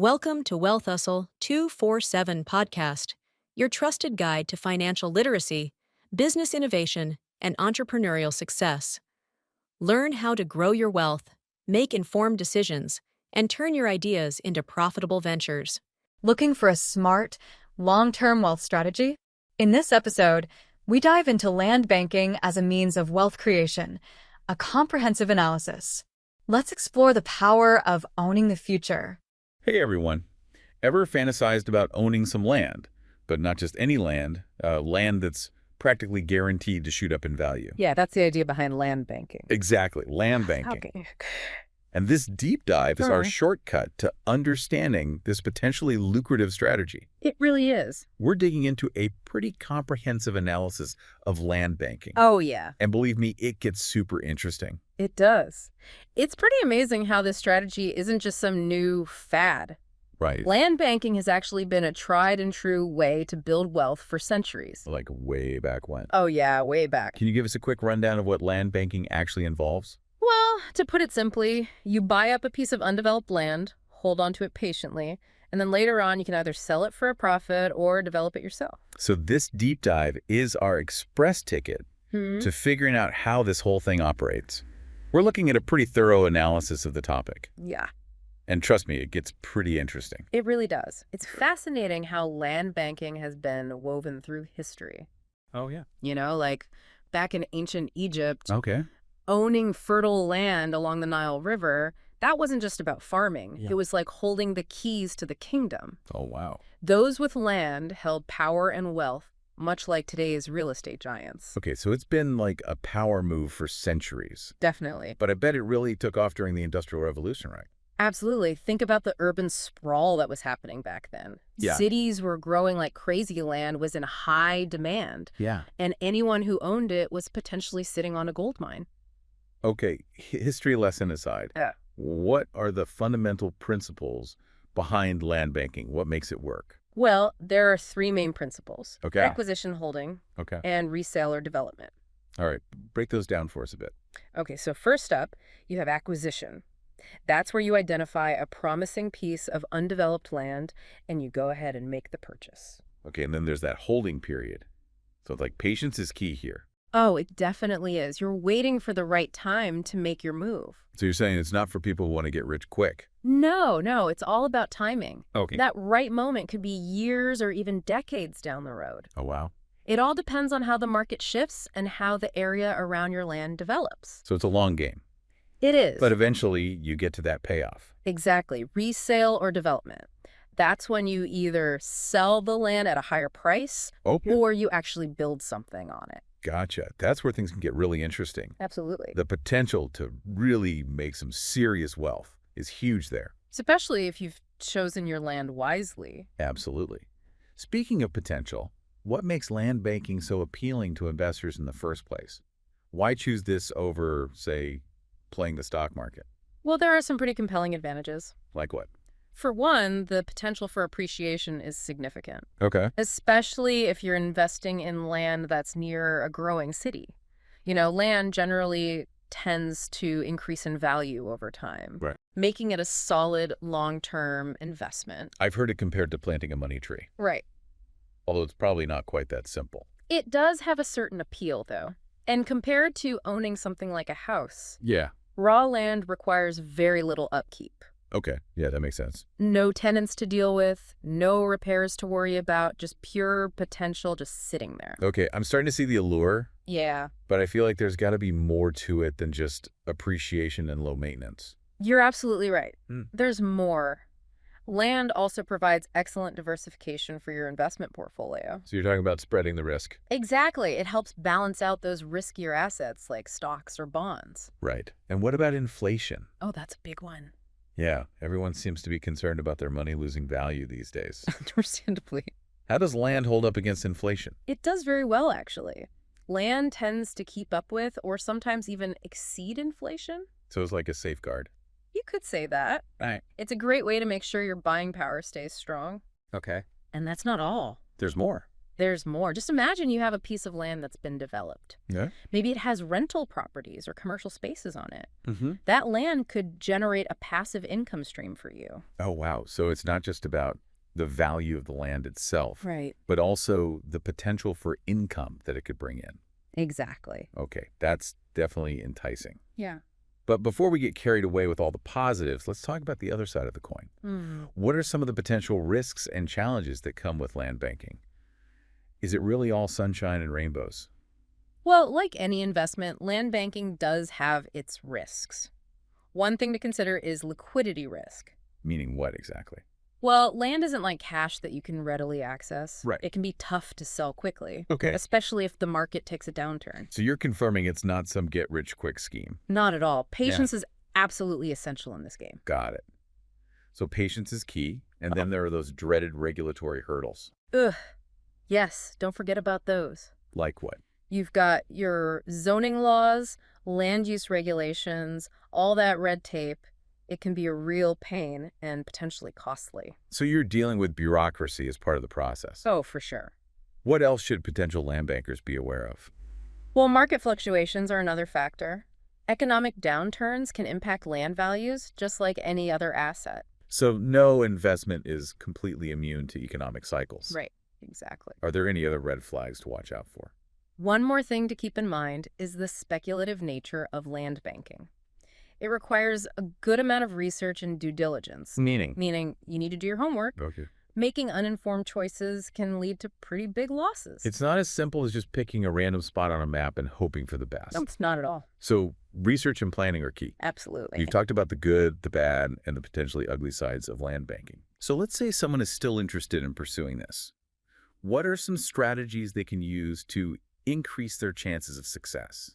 Welcome to Wealth Hustle 247 podcast, your trusted guide to financial literacy, business innovation, and entrepreneurial success. Learn how to grow your wealth, make informed decisions, and turn your ideas into profitable ventures. Looking for a smart, long-term wealth strategy? In this episode, we dive into land banking as a means of wealth creation, a comprehensive analysis. Let's explore the power of owning the future. Hey everyone, ever fantasized about owning some land, but not just any land, land that's practically guaranteed to shoot up in value? Yeah, that's the idea behind land banking. Exactly, land banking. Okay. And this deep dive is our Sure. shortcut to understanding this potentially lucrative strategy. It really is. We're digging into a pretty comprehensive analysis of land banking. Oh, yeah, And believe me, it gets super interesting. it does. It's pretty amazing how this strategy isn't just some new fad. Right. Land banking has actually been a tried and true way to build wealth for centuries. Like way back when. Oh, yeah, way back. Can you give us a quick rundown of what land banking actually involves? Well, to put it simply, you buy up a piece of undeveloped land, hold on to it patiently, and then later on you can either sell it for a profit or develop it yourself. So this deep dive is our express ticket to figuring out how this whole thing operates. We're looking at a pretty thorough analysis of the topic. Yeah. And trust me, it gets pretty interesting. It really does. It's fascinating how land banking has been woven through history. Oh, yeah. You know, like back in ancient Egypt, Okay. owning fertile land along the Nile River, that wasn't just about farming. Yeah. It was like holding the keys to the kingdom. Oh, wow. Those with land held power and wealth, much like today's real estate giants. Okay, so it's been like a power move for centuries. Definitely. But I bet it really took off during the Industrial Revolution, right? Absolutely. Think about the urban sprawl that was happening back then. Yeah. Cities were growing like crazy. Land was in high demand, Yeah. and anyone who owned it was potentially sitting on a gold mine. Okay, history lesson aside, Yeah. what are the fundamental principles behind land banking? What makes it work? Well, there are three main principles. Okay. Acquisition, holding, Okay. and resale or development. All right, break those down for us a bit. Okay, so first up, you have acquisition. That's where you identify a promising piece of undeveloped land and you go ahead and make the purchase. Okay, and then there's that holding period. So like patience is key here. Oh, it definitely is. You're waiting for the right time to make your move. So you're saying it's not for people who want to get rich quick. No, it's all about timing. Okay. That right moment could be years or even decades down the road. Oh, wow. It all depends on how the market shifts and how the area around your land develops. So it's a long game. It is. But eventually you get to that payoff. Exactly. Resale or development. That's when you either sell the land at a higher price Okay. or you actually build something on it. Gotcha. That's where things can get really interesting. Absolutely. The potential to really make some serious wealth is huge there. Especially if you've chosen your land wisely. Absolutely. Speaking of potential, what makes land banking so appealing to investors in the first place? Why choose this over, say, playing the stock market? Well, there are some pretty compelling advantages. Like what? For one, the potential for appreciation is significant, Okay. especially if you're investing in land that's near a growing city. You know, land generally tends to increase in value over time, Right. making it a solid long-term investment. I've heard it compared to planting a money tree, Right. although it's probably not quite that simple. It does have a certain appeal, though. And compared to owning something like a house, Yeah. raw land requires very little upkeep. Okay. Yeah, that makes sense. No tenants to deal with, no repairs to worry about, just pure potential just sitting there. Okay, I'm starting to see the allure, Yeah, but I feel like there's got to be more to it than just appreciation and low maintenance. you're absolutely right. Hmm. There's more. Land also provides excellent diversification for your investment portfolio. So you're talking about spreading the risk. Exactly. It helps balance out those riskier assets like stocks or bonds. Right. And what about inflation? Oh, that's a big one. Yeah, everyone seems to be concerned about their money losing value these days. Understandably. How does land hold up against inflation? It does very well, actually. Land tends to keep up with or sometimes even exceed inflation. So it's like a safeguard. You could say that. Right. It's a great way to make sure your buying power stays strong. Okay. And that's not all. There's more. There's more. Just imagine you have a piece of land that's been developed. Yeah. Maybe it has rental properties or commercial spaces on it. Mm-hmm. That land could generate a passive income stream for you. Oh, wow. So it's not just about the value of the land itself, Right. but also the potential for income that it could bring in. Exactly. Okay, that's definitely enticing. Yeah. But before we get carried away with all the positives, let's talk about the other side of the coin. What are some of the potential risks and challenges that come with land banking? Is it really all sunshine and rainbows? Well, like any investment, land banking does have its risks. One thing to consider is liquidity risk. Meaning what exactly? Well, land isn't like cash that you can readily access. Right. It can be tough to sell quickly, Okay. especially if the market takes a downturn. So you're confirming it's not some get-rich-quick scheme. Not at all. Patience is absolutely essential in this game. Got it. So patience is key, and then there are those dreaded regulatory hurdles. Ugh. Yes, don't forget about those. Like what? You've got your zoning laws, land use regulations, all that red tape. It can be a real pain and potentially costly. So you're dealing with bureaucracy as part of the process. Oh, for sure. What else should potential land bankers be aware of? Well, market fluctuations are another factor. Economic downturns can impact land values just like any other asset. So no investment is completely immune to economic cycles. Right, exactly. Are there any other red flags to watch out for? One more thing to keep in mind is the speculative nature of land banking. It requires a good amount of research and due diligence, Meaning? meaning you need to do your homework. Okay. Making uninformed choices can lead to pretty big losses. It's not as simple as just picking a random spot on a map and hoping for the best. No, it's not at all. So research and planning are key. Absolutely. You've talked about the good, the bad, and the potentially ugly sides of land banking. So let's say someone is still interested in pursuing this. What are some strategies they can use to increase their chances of success?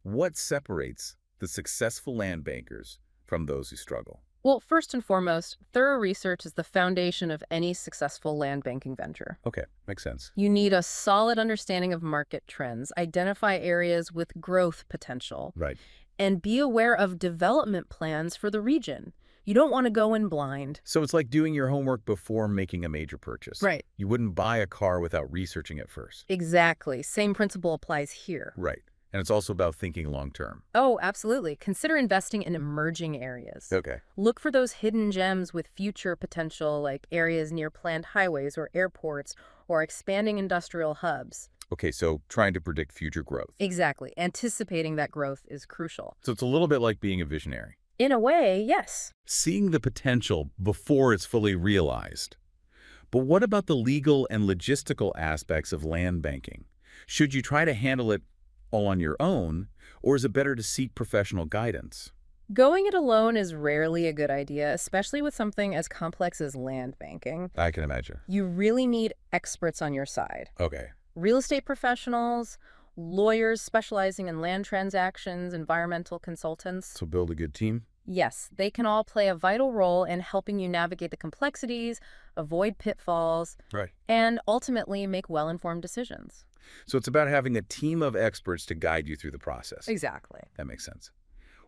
What separates the successful land bankers from those who struggle? Well, first and foremost, thorough research is the foundation of any successful land banking venture. Okay, makes sense. You need a solid understanding of market trends, identify areas with growth potential, Right. and be aware of development plans for the region. You don't want to go in blind. So it's like doing your homework before making a major purchase. Right. You wouldn't buy a car without researching it first. Exactly. Same principle applies here. Right. And it's also about thinking long term. Oh, absolutely. Consider investing in emerging areas. Okay. Look for those hidden gems with future potential, like areas near planned highways or airports or expanding industrial hubs. Okay, so trying to predict future growth. Exactly. Anticipating that growth is crucial. So it's a little bit like being a visionary. In a way, yes. Seeing the potential before it's fully realized. But what about the legal and logistical aspects of land banking? Should you try to handle it all on your own, or is it better to seek professional guidance? Going it alone is rarely a good idea, especially with something as complex as land banking. I can imagine. You really need experts on your side. Okay. Real estate professionals, lawyers specializing in land transactions, environmental consultants. So build a good team? Yes, they can all play a vital role in helping you navigate the complexities, avoid pitfalls, Right. and ultimately make well-informed decisions. So it's about having a team of experts to guide you through the process. Exactly. That makes sense.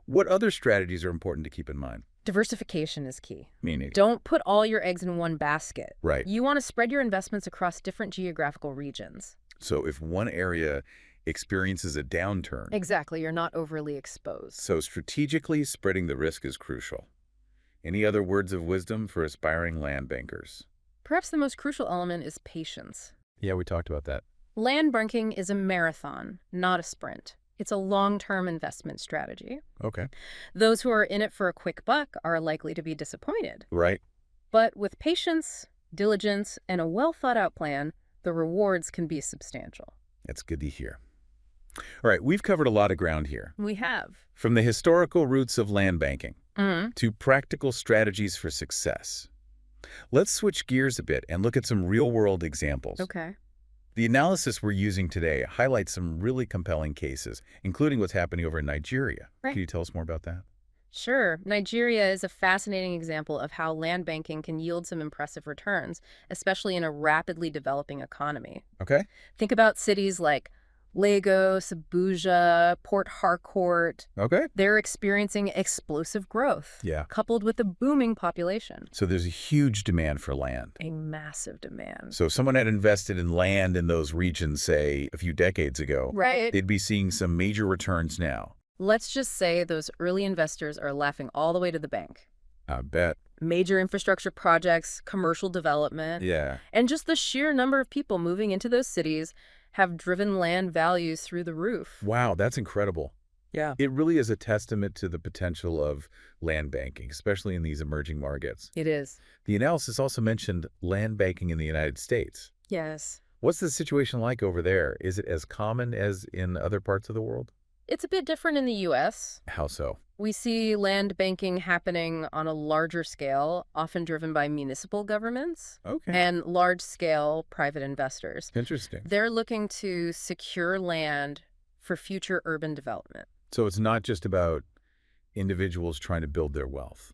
What other strategies are important to keep in mind? Diversification is key. Meaning? Don't put all your eggs in one basket. Right. You want to spread your investments across different geographical regions. So if one area experiences a downturn, Exactly, you're not overly exposed. so strategically spreading the risk is crucial. Any other words of wisdom for aspiring land bankers? Perhaps the most crucial element is patience. Yeah, we talked about that. Land banking is a marathon, not a sprint. It's a long-term investment strategy. Okay. Those who are in it for a quick buck are likely to be disappointed. Right. But with patience, diligence, and a well-thought-out plan, the rewards can be substantial. That's good to hear. All right, we've covered a lot of ground here. We have. From the historical roots of land banking Mm-hmm. to practical strategies for success. Let's switch gears a bit and look at some real-world examples. Okay. The analysis we're using today highlights some really compelling cases, including what's happening over in Nigeria. Right. Can you tell us more about that? Sure. Nigeria is a fascinating example of how land banking can yield some impressive returns, especially in a rapidly developing economy. Okay. Think about cities like Lagos, Abuja, Port Harcourt. Okay. They're experiencing explosive growth, Yeah. coupled with a booming population. So there's a huge demand for land. A massive demand. So if someone had invested in land in those regions, say, a few decades ago, Right. they'd be seeing some major returns now. Let's just say those early investors are laughing all the way to the bank. I bet. Major infrastructure projects, commercial development, Yeah. and just the sheer number of people moving into those cities have driven land values through the roof. Wow, that's incredible. Yeah. It really is a testament to the potential of land banking, especially in these emerging markets. It is. The analysis also mentioned land banking in the United States. Yes. What's the situation like over there? Is it as common as in other parts of the world? It's a bit different in the U.S. How so? We see land banking happening on a larger scale, often driven by municipal governments Okay. and large-scale private investors. Interesting. They're looking to secure land for future urban development. So it's not just about individuals trying to build their wealth.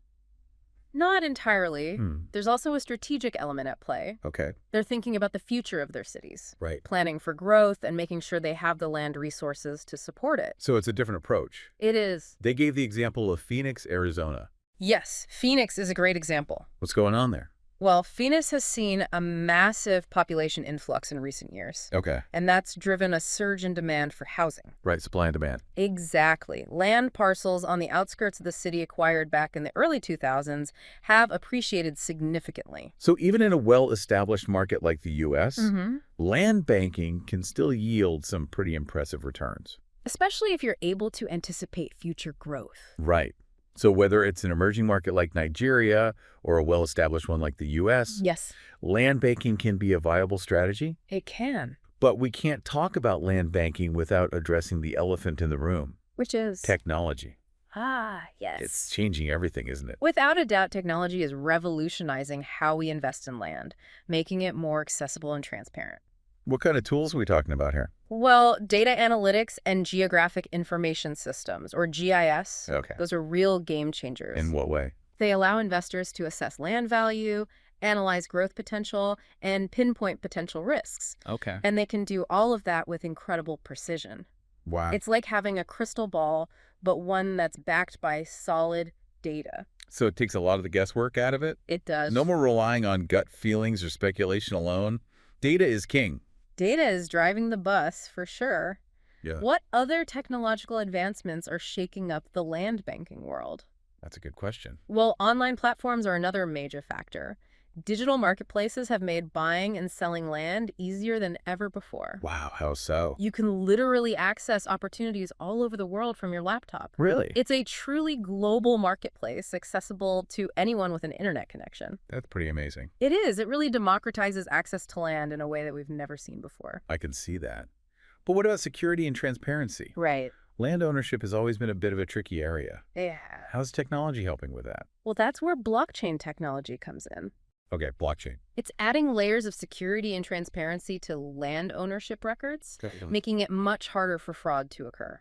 Not entirely. Hmm. There's also a strategic element at play. Okay. They're thinking about the future of their cities, Right. planning for growth and making sure they have the land resources to support it. So it's a different approach. It is. They gave the example of Phoenix, Arizona. Yes, Phoenix is a great example. What's going on there? Well, Phoenix has seen a massive population influx in recent years, Okay. and that's driven a surge in demand for housing. Right, supply and demand. Exactly. Land parcels on the outskirts of the city acquired back in the early 2000s have appreciated significantly. So even in a well-established market like the U.S., Mm-hmm. land banking can still yield some pretty impressive returns. Especially if you're able to anticipate future growth. Right. So whether it's an emerging market like Nigeria or a well-established one like the U.S., Yes, land banking can be a viable strategy. it can. But we can't talk about land banking without addressing the elephant in the room, Which is? technology. Yes. It's changing everything, isn't it? Without a doubt, technology is revolutionizing how we invest in land, making it more accessible and transparent. What kind of tools are we talking about here? Well, data analytics and geographic information systems, or GIS, Okay. those are real game changers. In what way? They allow investors to assess land value, analyze growth potential, and pinpoint potential risks. Okay. And they can do all of that with incredible precision. Wow. It's like having a crystal ball, but one that's backed by solid data. So it takes a lot of the guesswork out of it? It does. No more relying on gut feelings or speculation alone. Data is king. Data is driving the bus, for sure. Yeah. What other technological advancements are shaking up the land banking world? That's a good question. Well, online platforms are another major factor. Digital marketplaces have made buying and selling land easier than ever before. Wow, how so? You can literally access opportunities all over the world from your laptop. Really? It's a truly global marketplace accessible to anyone with an internet connection. That's pretty amazing. It is. It really democratizes access to land in a way that we've never seen before. I can see that. But what about security and transparency? Right. Land ownership has always been a bit of a tricky area. Yeah. How's technology helping with that? Well, that's where blockchain technology comes in. Okay, blockchain. It's adding layers of security and transparency to land ownership records, making it much harder for fraud to occur.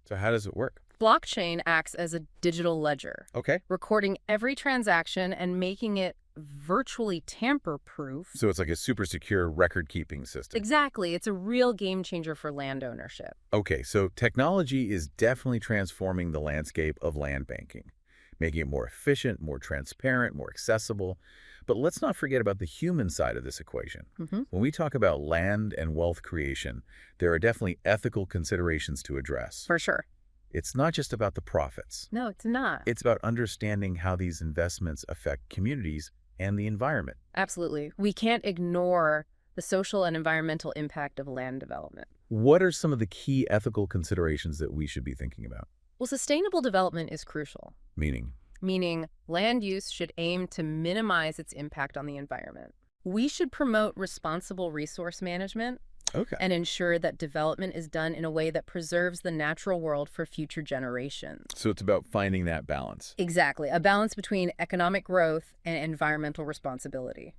So how does it work? Blockchain acts as a digital ledger, Okay. recording every transaction and making it virtually tamper-proof. So it's like a super secure record-keeping system. Exactly. It's a real game changer for land ownership. Okay, so technology is definitely transforming the landscape of land banking, making it more efficient, more transparent, more accessible. But let's not forget about the human side of this equation. When we talk about land and wealth creation, there are definitely ethical considerations to address. For sure. It's not just about the profits. No, it's not. It's about understanding how these investments affect communities and the environment. Absolutely. We can't ignore the social and environmental impact of land development. What are some of the key ethical considerations that we should be thinking about? Well, sustainable development is crucial. Meaning land use should aim to minimize its impact on the environment. We should promote responsible resource management Okay. and ensure that development is done in a way that preserves the natural world for future generations. So it's about finding that balance. Exactly, a balance between economic growth and environmental responsibility.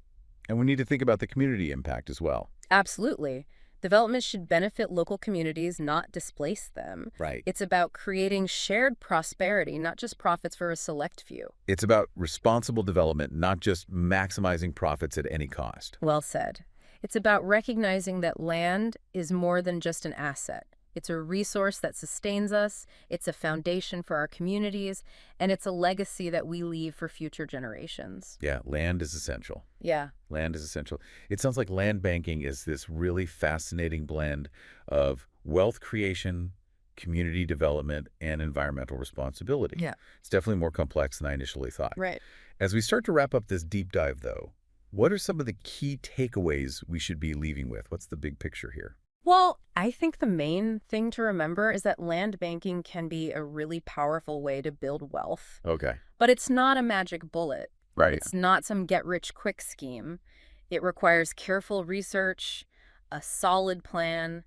And we need to think about the community impact as well. Absolutely. Development should benefit local communities, not displace them. Right. It's about creating shared prosperity, not just profits for a select few. It's about responsible development, not just maximizing profits at any cost. Well said. It's about recognizing that land is more than just an asset. It's a resource that sustains us, it's a foundation for our communities, and it's a legacy that we leave for future generations. Yeah, land is essential. Yeah. Land is essential. It sounds like land banking is this really fascinating blend of wealth creation, community development, and environmental responsibility. Yeah. It's definitely more complex than I initially thought. Right. As we start to wrap up this deep dive, though, what are some of the key takeaways we should be leaving with? What's the big picture here? Well, I think the main thing to remember is that land banking can be a really powerful way to build wealth, Okay. but it's not a magic bullet. Right. It's not some get-rich-quick scheme. It requires careful research, a solid plan,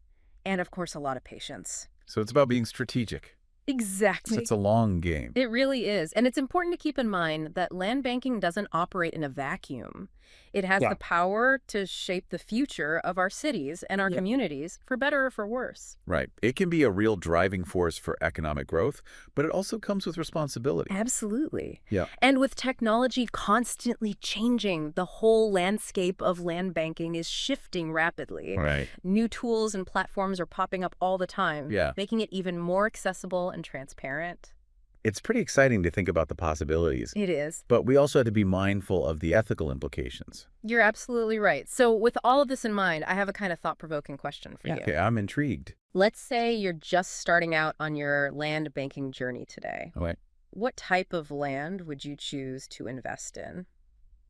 and of course, a lot of patience. So it's about being strategic. Exactly. It's a long game. It really is. And it's important to keep in mind that land banking doesn't operate in a vacuum. It has Yeah. the power to shape the future of our cities and our Yeah. communities, for better or for worse. Right. It can be a real driving force for economic growth, but it also comes with responsibility. Absolutely. Yeah. And with technology constantly changing, the whole landscape of land banking is shifting rapidly. Right. New tools and platforms are popping up all the time, Yeah. making it even more accessible and transparent. It's pretty exciting to think about the possibilities, It is. but we also have to be mindful of the ethical implications. You're absolutely right. So with all of this in mind, I have a kind of thought-provoking question for you. Okay, I'm intrigued. Let's say you're just starting out on your land banking journey today. All right. What type of land would you choose to invest in?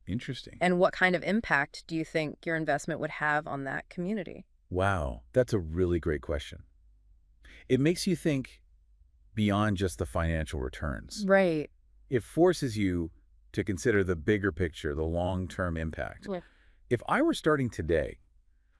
Interesting. And what kind of impact do you think your investment would have on that community? Wow, that's a really great question. It makes you think beyond just the financial returns. Right. It forces you to consider the bigger picture, the long-term impact. Yeah. If I were starting today,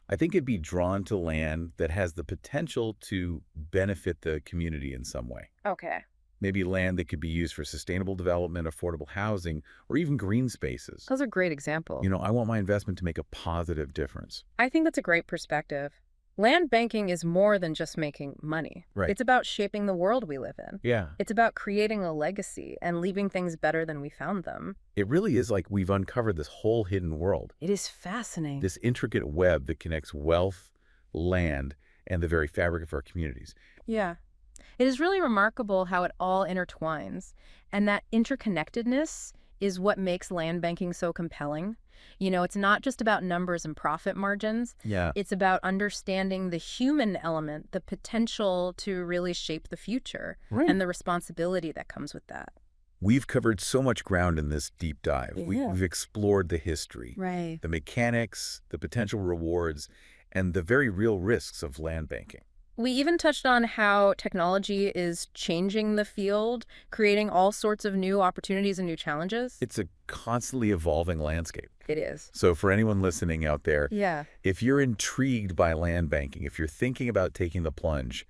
I think it'd be drawn to land that has the potential to benefit the community in some way. Okay. Maybe land that could be used for sustainable development, affordable housing, or even green spaces. Those are great examples. I want my investment to make a positive difference. I think that's a great perspective. Land banking is more than just making money. Right. It's about shaping the world we live in. Yeah. It's about creating a legacy and leaving things better than we found them. It really is like we've uncovered this whole hidden world, It is fascinating. this intricate web that connects wealth, land, and the very fabric of our communities. Yeah. It is really remarkable how it all intertwines. And that interconnectedness is what makes land banking so compelling. It's not just about numbers and profit margins. Yeah. It's about understanding the human element, the potential to really shape the future, Right. and the responsibility that comes with that. We've covered so much ground in this deep dive. Yeah. We've explored the history, Right. the mechanics, the potential rewards, and the very real risks of land banking. We even touched on how technology is changing the field, creating all sorts of new opportunities and new challenges. It's a constantly evolving landscape. It is. So for anyone listening out there, Yeah. if you're intrigued by land banking, if you're thinking about taking the plunge,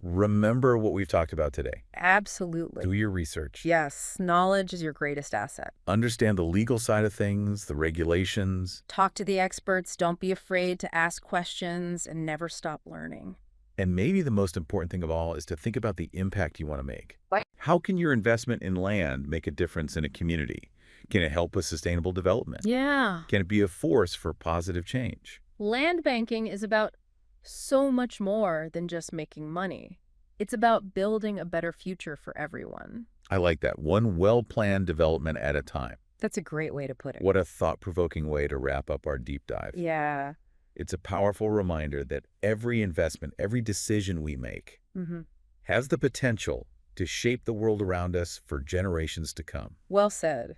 remember what we've talked about today. Absolutely. Do your research. Yes, knowledge is your greatest asset. Understand the legal side of things, the regulations, Talk to the experts, don't be afraid to ask questions, and never stop learning. and maybe the most important thing of all is to think about the impact you want to make. Right. How can your investment in land make a difference in a community? Can it help with sustainable development? Yeah. Can it be a force for positive change? Land banking is about so much more than just making money. It's about building a better future for everyone. I like that. One well-planned development at a time. That's a great way to put it. What a thought-provoking way to wrap up our deep dive. Yeah. It's a powerful reminder that every investment, every decision we make Mm-hmm. has the potential to shape the world around us for generations to come. Well said.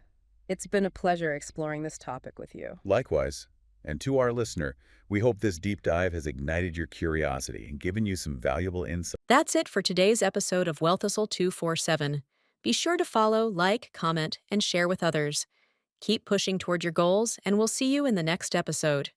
It's been a pleasure exploring this topic with you. Likewise, and to our listener, we hope this deep dive has ignited your curiosity and given you some valuable insight. That's it for today's episode of Wealth Hustle 247. Be sure to follow, like, comment, and share with others. Keep pushing toward your goals, and we'll see you in the next episode.